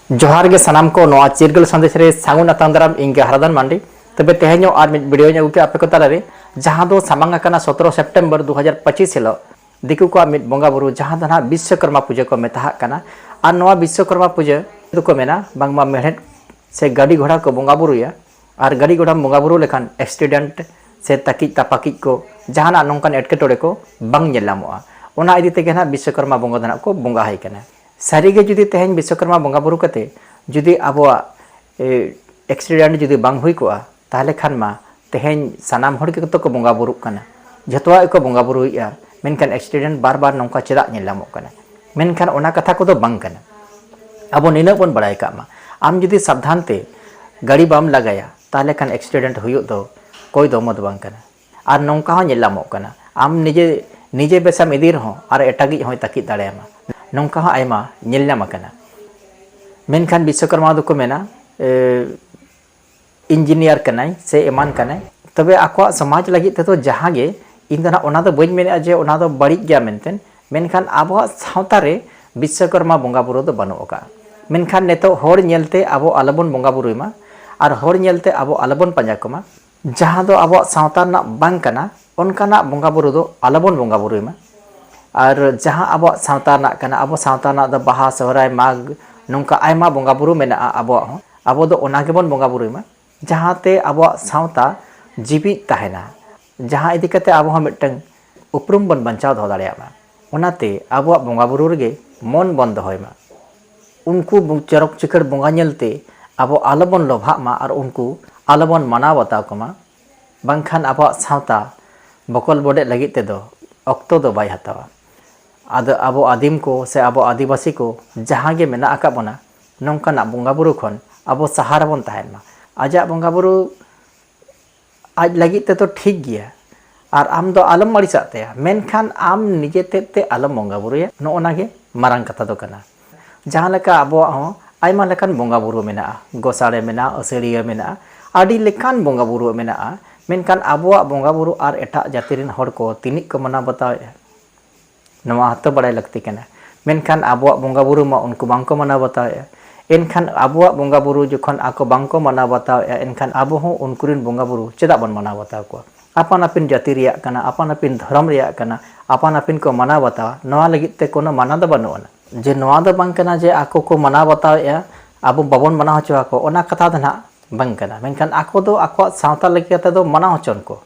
जोहार गे सनाम को नोआ चिरगल संदेश रे सांगुन अतांदराम इंगे हरदन मांडी तबे तेहेño आर मिड वीडियो ᱧ ᱟᱹᱜᱩ आपे को तालारे जहां दो सामांग आकाना 17 सेप्टेम्बर 2025 हिलो दिकु को मिड बोंगा बुरु जहां दना विश्वकर्मा पूजा को मेता काना आर नोआ विश्वकर्मा पूजा को मेना बांगमा मेहनत से गाड़ी घोड़ा को बोंगा बुरुया आर गाड़ी घोड़ा बोंगा बुरु लेखान एक्सीडेंट से तकी तापाकी को जहाना नोंकान एटकेटोड़े को बांग नेलामोआ ओना इदि तेगे ना विश्वकर्मा बोंगा दना को बोंगा हाय काना सारीगे जुदी तेहेñ विश्वकर्मा बोंगा बुरु कते जुदी आबोआ एक्सीडेंट जुदी बांग हुई कोआ ताहले खान मा तेहेñ सानाम हड़ के तो को बोंगा बुरु कना जतवा को बोंगा बुरुया मेनखान एक्सीडेंट बार बार नोंका चेदा नेलामो कना मेनखान ओना कथा को दो बांग कना अब निना बन बड़ाय कामा आम जुदी सावधान ते गाड़ी बाम लगाया ताहले खान एक्सीडेंट हुयो दो कोई दो मत बांग कना आर नोंका हो नेलामो कना आम निजे निजे बेसाम इदी रहो आर एटागी होय ताकी दाड़ेयामा नोंका हो आयमा नेलनामा कना मेनखान विश्वकर्मा दो को मेना इंजीनियर कनाय से एमान कनाय तबे आको समाज लगी ते तो जहां गे इंदना ओना दो बई मेने जे ओना दो बड़ी गया मेनतेन मेनखान आबो सावता रे विश्वकर्मा बोंगा बुरु दो बनो ओका मेनखान नेतो होर नेलते आबो आलबन बोंगा बुरुमा आर होर नेलते आबो आलबन पंजा कोमा जहां दो आबो सावता ना बांग कना ओनकाना बोंगा बुरु दो आलबन बोंगा बुरुमा और जहां आबो सावता ना कना आबो सावता ना दो बाहा सोहराय माग नोंका आयमा बोंगा बुरु मेना आबो दो ओना गेबन बोंगा बुरुमा जहां ते आबो सावता जीवी ताहेना जहां इदि कते आबो हम मिटंग उपरुम बन बंचाव दो दाड़ेयामा ओनाते आबो बोंगा बुरु रे मन बन दहोयमा उनको चरक चिकड़ बोंगा नेलते आबो आलबन लोभा मा और उनको आलबन माना बताव कमा बांखान आबो सावता बकल बडे लगी ते दो अक्तो दो बाय हतावा आद आबो आदिम को से आबो आदिवासी को जहां गे मेना आका बना नोंकाना बोंगा बुरु खन आबो सहारा बन ताहेनमा आजा बोंगा बुरु आज लगी ते तो ठीक गया और आम दो आलम मड़ी साते मेनखान आम निजे ते आलम बोंगा बुरुया नोना गे मारांग कथा दो कना जहां लेका आबो हो आयमा लेकान बोंगा बुरु मेना गोसाड़े मेना असरिया मेना आडी लेकान बोंगा बुरु मेना मेनखान आबोआ बोंगा बुरु और एटा जातिरिन हड़ को तिनिक को मना बतावे नवा हतो बड़ाय लगती कना मेनखान आबोआ बोंगा बुरु मा उनको बांको मना बतावे एनखान आबोआ बोंगा बुरु जखन आको बांको मना बतावे एनखान आबो हो उनकुरिन बोंगा बुरु चेदा बन मना बताव को आपान आपिन जाति रिया कना आपान आपिन धर्म रिया कना आपान आपिन को मना बतावा नवा लगी ते कोनो मना दो बनुआ जे नवा दो बांग कना जे आको को मना बतावे आबो बाबन मना होचो को ओना कथा दना बांग कना मेनखान आको दो आको सावता लगी ते दो मना होचन को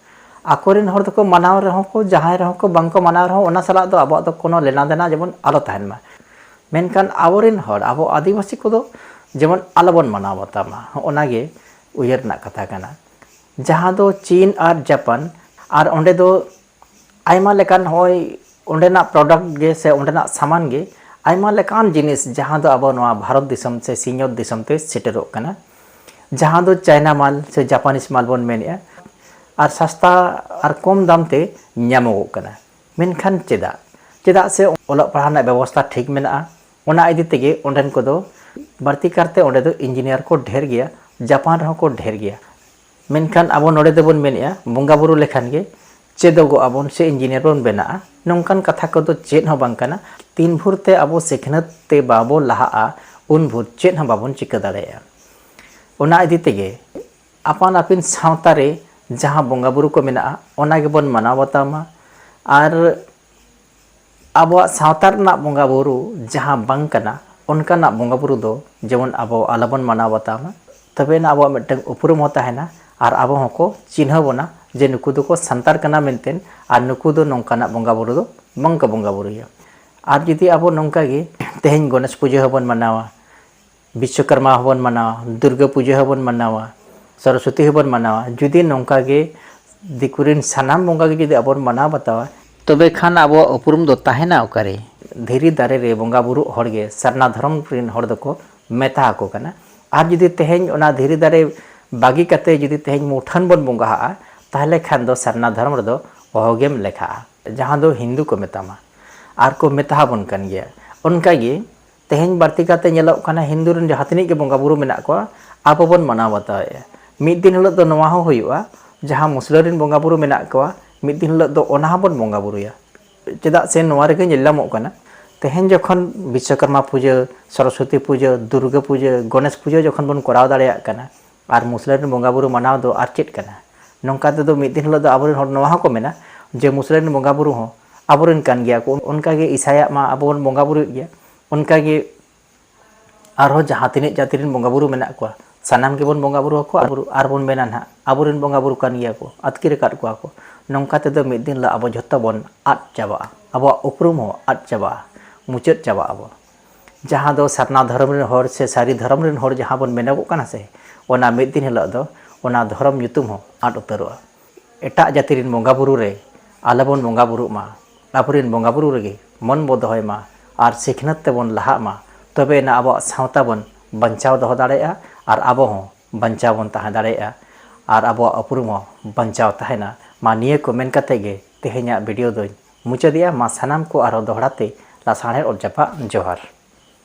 आकोरिन हर दो को मनाव रहो को जहां रहो को बांग को मनाव रहो ओना सला दो आबो दो कोनो लेना देना जेमन आलो ताहेनमा मेनखान आवरिन हर आबो आदिवासी को दो जेमन आलबन मनाव बतामा ओनागे उयरना ना कथा कना जहां दो चीन और जापान और ओंडे दो आयमा लेकान होय ओंडेना प्रोडक्ट गे से ओंडेना सामान गे आयमा लेकान जिनिस जहां दो आबो नोआ भारत दिसम से सिंगत दिसम ते सेटेरो कना जहां दो चाइना माल से जापानीज माल बन मेनिया और सस्ता और कम दाम ते ᱧᱟᱢᱚᱜ कना मेनखान चेदा से ओला पढ़ाना व्यवस्था ठीक मेना ओना इदि तेगे ओंडेन को दो बढ़ती करते ओंडे दो इंजीनियर को ढेर गया जापान रहो को ढेर गया मेनखान आबो नोडे देबन मेनिया बोंगा बुरु लेखान गे चेदोगो आबोन से इंजीनियर बन बेना नोंकान कथा को दो चेद हो बांग कना तीन भुरते आबो सेखनत ते बाबो लाहा उन भुर चेद हो बाबोन चिका दाड़ेया ओना इदि तेगे आपान आपिन सावता रे जहां बोंगा बुरु को मेना ओना गेबन माना बतामा और आबो सावता रना बोंगा बुरु जहां बांग कना उनकाना बोंगा बुरु दो जेमन आबो आलबन माना बतामा तबे ना आबो मिटंग उपरुम होता है ना और आबो हको चिन्ह बोना जे नुकु दो को संतार कना मेनतेन और नुकु दो नोंकाना बोंगा बुरु दो बंक बोंगा बुरुया और जुदी आबो नोंका गे तेहेñ गणेश पूजा हबन मनावा विश्वकर्मा हबन मनावा दुर्गा पूजा हबन मनावा सरस्वती हबन मनावा जुदी नोंका गे दिकुरिन सानाम बोंगा गे जुदी आबोन मना बतावा तबे खान आबो उपरुम दो ताहेना ओकारे धीरी दारे रे बोंगा बुरु हड़गे सरना धर्म रिन हड़ दको मेता को कना और जुदी तेहेñ ओना धीरी दारे बागी कते जुदी तेहेñ मुठन बन बोंगा ताहले खान दो सरना धर्म रे दो ओहगेम लेखा जहां दो हिंदू को मेतामा आर को मेता बन कन गया उनका गे तेहेñ बारती काते नेलो कना हिंदू रिन जहातनी के बोंगा बुरु मेना को आबो बन मना बतावे मिद दिन हलो दो नवा हो होयुआ जहां मुस्लिम रिन बोंगा बुरु मेना को मिद दिन हलो दो ओना बन बोंगा बुरुया चेदा से नवा रे गे नेलामो कना तेहेन जखन विश्वकर्मा पूजा, सरस्वती पूजा, दुर्गा पूजा, गणेश पूजा जखन बन कराव दाड़ेयाग काना और मुसलिम बंगा बुरु मनाव दो आर चेद काना नोंका तेदो मिद दिन हिलोग दो आबोरेन हर नोवा हको मेना जे मुसलिम बंगा बुरु हो आबोरेन कान गिया को उनका गे ईसाया मा आबो बन बंगा बुरु गिया उनका गे आरो जहां तिने जाति रेन बंगा बुरु मेना को सानाम के बन बंगा बुरु को आर बन मेना ना आबोरेन बंगा बुरु कान गिया को आतकिर काट को नोंका तेदो मिद दिन ला आबो झोत्तो बन आद चाबा आबो उपरुम हो आद चाबा मुचाद चाबा आबो जहां दो सारना धर्म रेन हर से सारी धर्म रेन हर जहां बन मेनागो काना से ओना मिद दिन हिलोग दो ओना धर्म nyutum हो आद उतरोआ एटा जाति रेन बंगा बुरु रे आलबन बंगा बुरु मा आबोरेन बंगा बुरु रेगे मन बो दोहय मा आर सिखनत तेबन लाहा मा तबे ना आबो सावता बन बंचाव दोह दाड़ेया आर आबो हो बंचाव बन ताहे दाड़ेया आर आबो उपरुम हो बंचाव ताहेना मा निये को मेन काते गे तेहेन्या वीडियो दोय मुचादिया मा सानाम को आरो दोहड़ाते लासाणे और जपा जोहार।